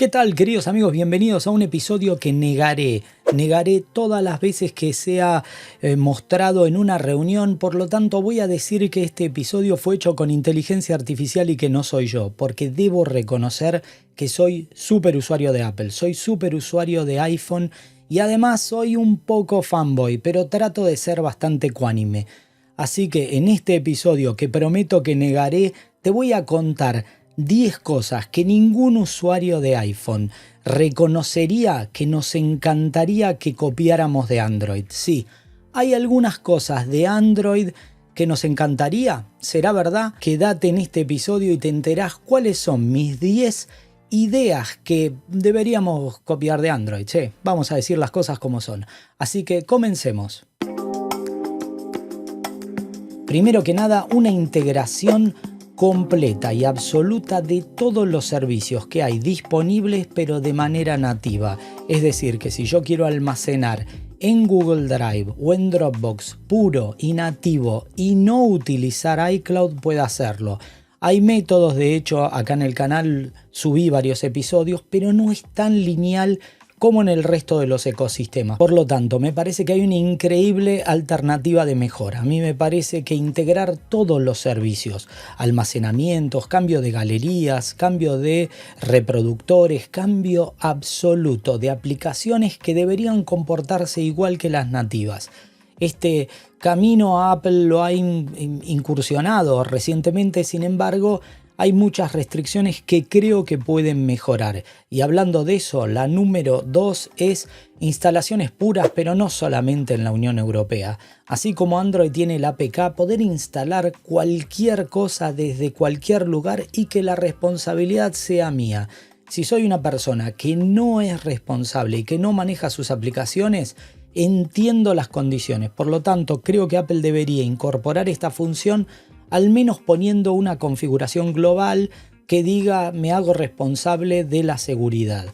¿Qué tal, queridos amigos? Bienvenidos a un episodio que negaré. Negaré todas las veces que sea mostrado en una reunión. Por lo tanto, voy a decir que este episodio fue hecho con inteligencia artificial y que no soy yo. Porque debo reconocer que soy súper usuario de Apple. Soy súper usuario de iPhone. Y además soy un poco fanboy. Pero trato de ser bastante ecuánime. Así que en este episodio que prometo que negaré, te voy a contar 10 cosas que ningún usuario de iPhone reconocería que nos encantaría que copiáramos de Android. Sí, hay algunas cosas de Android que nos encantaría. ¿Será verdad? Quédate en este episodio y te enterás cuáles son mis 10 ideas que deberíamos copiar de Android. Sí, vamos a decir las cosas como son. Así que comencemos. Primero que nada, una integración completa y absoluta de todos los servicios que hay disponibles, pero de manera nativa. Es decir, que si yo quiero almacenar en Google Drive o en Dropbox puro y nativo y no utilizar iCloud, puedo hacerlo. Hay métodos, de hecho, acá en el canal subí varios episodios, pero no es tan lineal como en el resto de los ecosistemas. Por lo tanto, me parece que hay una increíble alternativa de mejora. A mí me parece que integrar todos los servicios, almacenamientos, cambio de galerías, cambio de reproductores, cambio absoluto de aplicaciones que deberían comportarse igual que las nativas. Este camino a Apple lo ha incursionado recientemente, sin embargo, hay muchas restricciones que creo que pueden mejorar. Y hablando de eso, la número 2 es instalaciones puras, pero no solamente en la Unión Europea. Así como Android tiene el APK, poder instalar cualquier cosa desde cualquier lugar y que la responsabilidad sea mía. Si soy una persona que no es responsable y que no maneja sus aplicaciones, entiendo las condiciones. Por lo tanto, creo que Apple debería incorporar esta función, al menos poniendo una configuración global que diga me hago responsable de la seguridad.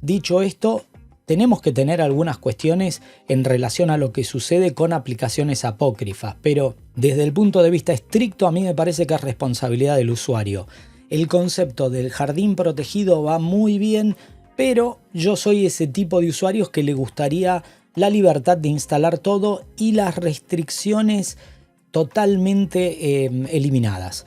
Dicho esto, tenemos que tener algunas cuestiones en relación a lo que sucede con aplicaciones apócrifas, pero desde el punto de vista estricto a mí me parece que es responsabilidad del usuario. El concepto del jardín protegido va muy bien, pero yo soy ese tipo de usuarios que le gustaría la libertad de instalar todo y las restricciones totalmente eliminadas.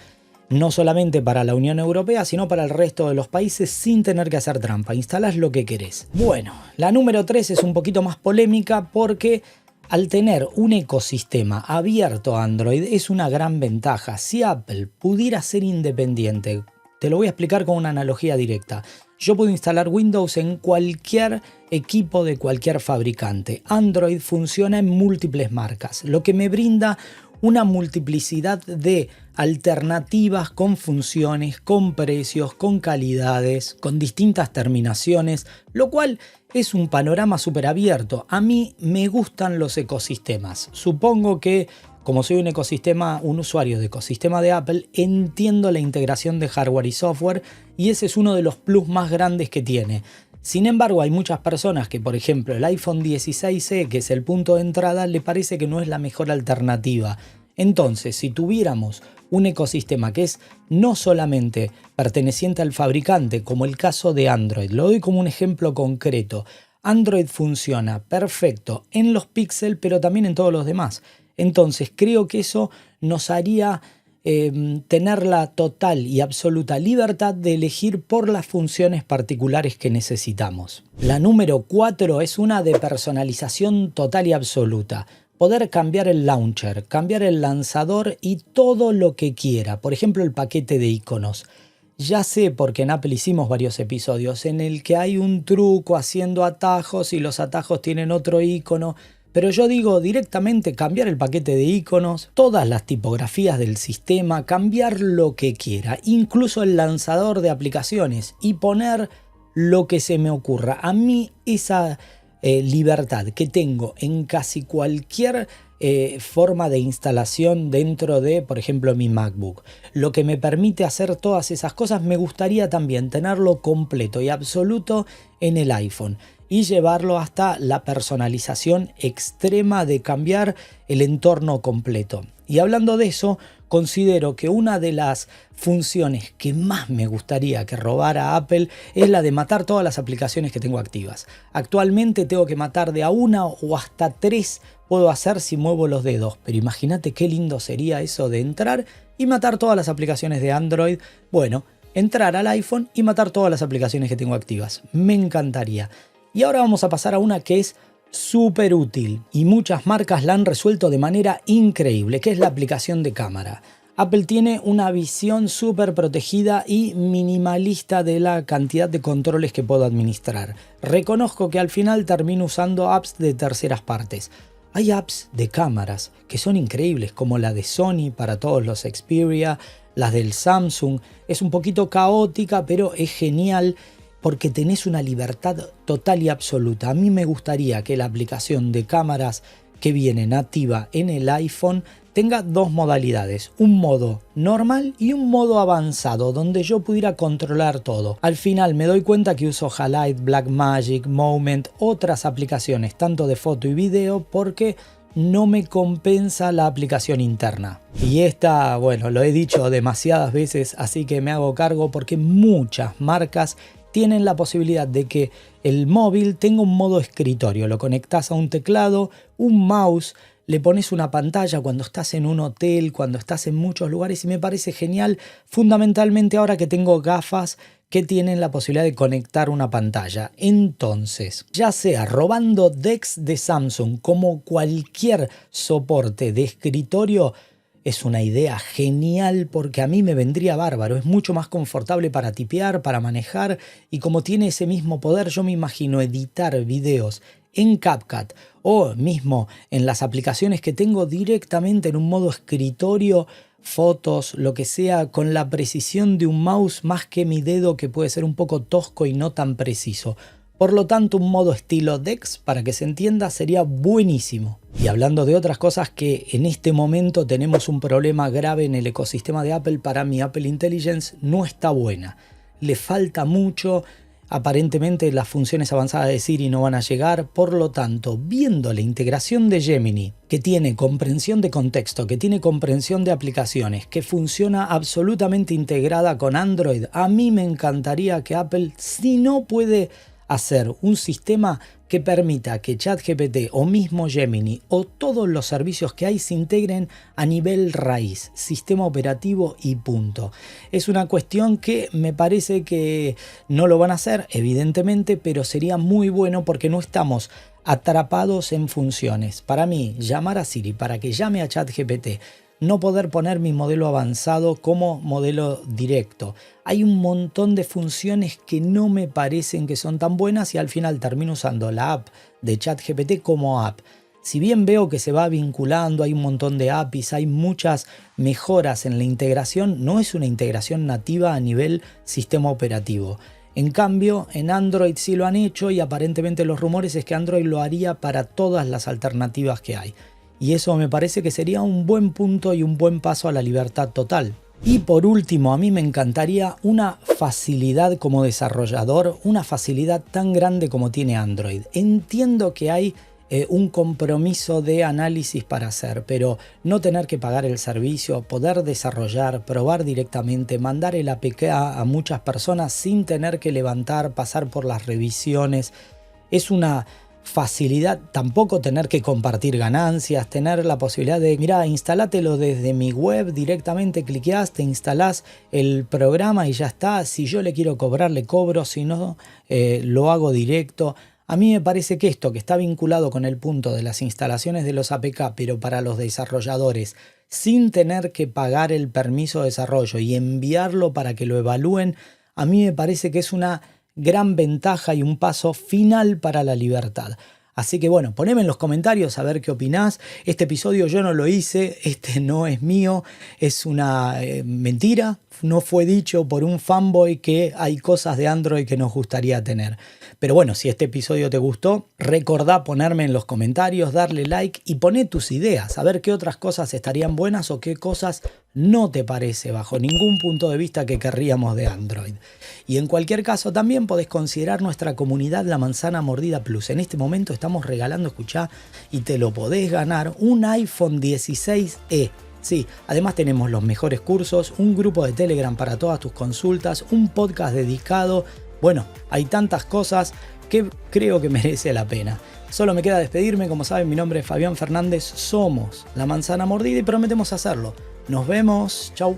No solamente para la Unión Europea, sino para el resto de los países sin tener que hacer trampa. Instalás lo que querés. Bueno, la número 3 es un poquito más polémica porque al tener un ecosistema abierto a Android es una gran ventaja. Si Apple pudiera ser independiente, te lo voy a explicar con una analogía directa. Yo puedo instalar Windows en cualquier equipo de cualquier fabricante. Android funciona en múltiples marcas, lo que me brinda una multiplicidad de alternativas con funciones, con precios, con calidades, con distintas terminaciones, lo cual es un panorama súper abierto. A mí me gustan los ecosistemas. Supongo que, como soy un usuario de ecosistema de Apple, entiendo la integración de hardware y software y ese es uno de los plus más grandes que tiene. Sin embargo, hay muchas personas que, por ejemplo, el iPhone 16e, que es el punto de entrada, le parece que no es la mejor alternativa. Entonces, si tuviéramos un ecosistema que es no solamente perteneciente al fabricante, como el caso de Android, lo doy como un ejemplo concreto. Android funciona perfecto en los Pixel, pero también en todos los demás. Entonces, creo que eso nos haría tener la total y absoluta libertad de elegir por las funciones particulares que necesitamos. La número 4 es una de personalización total y absoluta. Poder cambiar el launcher, cambiar el lanzador y todo lo que quiera. Por ejemplo, el paquete de iconos. Ya sé, porque en Apple hicimos varios episodios en el que hay un truco haciendo atajos y los atajos tienen otro icono. Pero yo digo directamente cambiar el paquete de iconos, todas las tipografías del sistema, cambiar lo que quiera, incluso el lanzador de aplicaciones y poner lo que se me ocurra. A mí esa libertad que tengo en casi cualquier forma de instalación dentro de, por ejemplo, mi MacBook, lo que me permite hacer todas esas cosas, me gustaría también tenerlo completo y absoluto en el iPhone. Y llevarlo hasta la personalización extrema de cambiar el entorno completo. Y hablando de eso, considero que una de las funciones que más me gustaría que robara Apple es la de matar todas las aplicaciones que tengo activas. Actualmente tengo que matar de a una o hasta 3 puedo hacer si muevo los dedos, pero imagínate qué lindo sería eso de entrar y matar todas las aplicaciones de Android. Bueno, entrar al iPhone y matar todas las aplicaciones que tengo activas. Me encantaría. Y ahora vamos a pasar a una que es súper útil y muchas marcas la han resuelto de manera increíble, que es la aplicación de cámara. Apple tiene una visión súper protegida y minimalista de la cantidad de controles que puedo administrar. Reconozco que al final termino usando apps de terceras partes. Hay apps de cámaras que son increíbles, como la de Sony para todos los Xperia, las del Samsung. Es un poquito caótica, pero es genial porque tenés una libertad total y absoluta. A mí me gustaría que la aplicación de cámaras que viene nativa en el iPhone tenga 2 modalidades, un modo normal y un modo avanzado, donde yo pudiera controlar todo. Al final me doy cuenta que uso Halide, Blackmagic, Moment, otras aplicaciones, tanto de foto y video, porque no me compensa la aplicación interna. Y esta, bueno, lo he dicho demasiadas veces, así que me hago cargo porque muchas marcas tienen la posibilidad de que el móvil tenga un modo escritorio. Lo conectas a un teclado, un mouse, le pones una pantalla cuando estás en un hotel, cuando estás en muchos lugares, y me parece genial, fundamentalmente ahora que tengo gafas que tienen la posibilidad de conectar una pantalla. Entonces, ya sea robando DeX de Samsung como cualquier soporte de escritorio, es una idea genial porque a mí me vendría bárbaro. Es mucho más confortable para tipear, para manejar, y como tiene ese mismo poder, yo me imagino editar videos en CapCut o mismo en las aplicaciones que tengo directamente en un modo escritorio, fotos, lo que sea, con la precisión de un mouse más que mi dedo, que puede ser un poco tosco y no tan preciso. Por lo tanto, un modo estilo DeX, para que se entienda, sería buenísimo. Y hablando de otras cosas que en este momento tenemos un problema grave en el ecosistema de Apple, para mí Apple Intelligence no está buena. Le falta mucho. Aparentemente las funciones avanzadas de Siri no van a llegar, por lo tanto, viendo la integración de Gemini, que tiene comprensión de contexto, que tiene comprensión de aplicaciones, que funciona absolutamente integrada con Android, a mí me encantaría que Apple, si no puede hacer un sistema que permita que ChatGPT o mismo Gemini o todos los servicios que hay se integren a nivel raíz, sistema operativo y punto. Es una cuestión que me parece que no lo van a hacer, evidentemente, pero sería muy bueno porque no estamos atrapados en funciones. Para mí, llamar a Siri para que llame a ChatGPT, no poder poner mi modelo avanzado como modelo directo. Hay un montón de funciones que no me parecen que son tan buenas y al final termino usando la app de ChatGPT como app. Si bien veo que se va vinculando, hay un montón de APIs, hay muchas mejoras en la integración, no es una integración nativa a nivel sistema operativo. En cambio, en Android sí lo han hecho y aparentemente los rumores es que Android lo haría para todas las alternativas que hay. Y eso me parece que sería un buen punto y un buen paso a la libertad total. Y por último, a mí me encantaría una facilidad como desarrollador, una facilidad tan grande como tiene Android. Entiendo que hay un compromiso de análisis para hacer, pero no tener que pagar el servicio, poder desarrollar, probar directamente, mandar el APK a muchas personas sin tener que levantar, pasar por las revisiones, es una facilidad. Tampoco tener que compartir ganancias, tener la posibilidad de, mira, instálátelo desde mi web, directamente cliqueás, te instalás el programa y ya está. Si yo le quiero cobrar, le cobro, si no, lo hago directo. A mí me parece que esto, que está vinculado con el punto de las instalaciones de los APK, pero para los desarrolladores, sin tener que pagar el permiso de desarrollo y enviarlo para que lo evalúen, a mí me parece que es una gran ventaja y un paso final para la libertad. Así que bueno, poneme en los comentarios a ver qué opinás. Este episodio yo no lo hice, este no es mío, es una mentira. No fue dicho por un fanboy que hay cosas de Android que nos gustaría tener. Pero bueno, si este episodio te gustó, recordá ponerme en los comentarios, darle like y poné tus ideas, a ver qué otras cosas estarían buenas o qué cosas no te parece bajo ningún punto de vista que querríamos de Android. Y en cualquier caso también podés considerar nuestra comunidad La Manzana Mordida Plus. En este momento estamos regalando, escuchá, y te lo podés ganar, un iPhone 16e. Sí, además tenemos los mejores cursos, un grupo de Telegram para todas tus consultas, un podcast dedicado. Bueno, hay tantas cosas que creo que merece la pena. Solo me queda despedirme, como saben, mi nombre es Fabián Fernández, somos La Manzana Mordida y prometemos hacerlo. Nos vemos, chau.